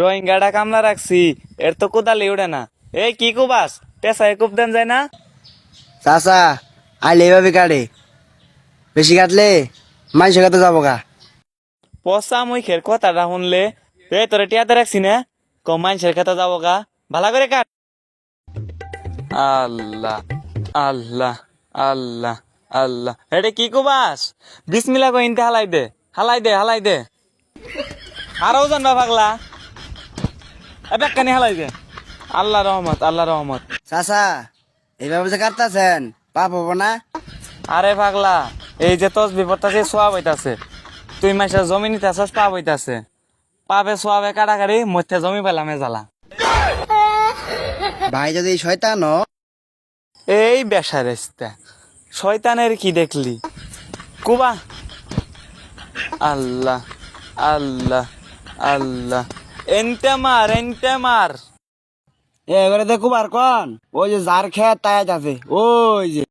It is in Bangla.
রোহিঙ্গাটা কামলা রাখছি, এর তো কোদালি উড়ে না। এই কি কুবাস, পেশায় কুপ দেন যায় না? চাচা আইলে এভাবে কাটে, বেশি কাটলে মানুষের কাছে যাবো গা। পচা মুখের কথাটা শুনলে তোরে টিয়াতে রাখছি না, কম মানুষের খেতে যাবো গা, ভালো করে কাট। আল্লাহ আল্লাহ আল্লাহ আল্লাহ, এটা কি কুবাস? বিসমিল্লা কই ইনতে হালাই দে, হালাই দে, হালাই দে। আরো জানবা পাগলা, এবার কানি হালাই দে। আল্লাহ রহমত, আল্লাহ রহমত। চাচা এইভাবে যে কাটতাছেন পাপ হবো না? আরে পাগলা, এই যে তসবি পড়তাছে সোয়াব হইতাছে, তুই মাসে জমি নিতে আসস, পাপ হইতাছে। পাপে সোয়াবে কাটাকারি, মধ্যে জমি পেলামে জ্বালা। ভাই যদি শয়তান হ, এই বেসারেস্তা, শয়তানের কি দেখলি কুবা? আল্লাহ আল্লাহ আল্লাহ, এনতে মার, এনতে মার। এবারে দেখো বার কন ওই যে যার খেত তাই আছে, ওই যে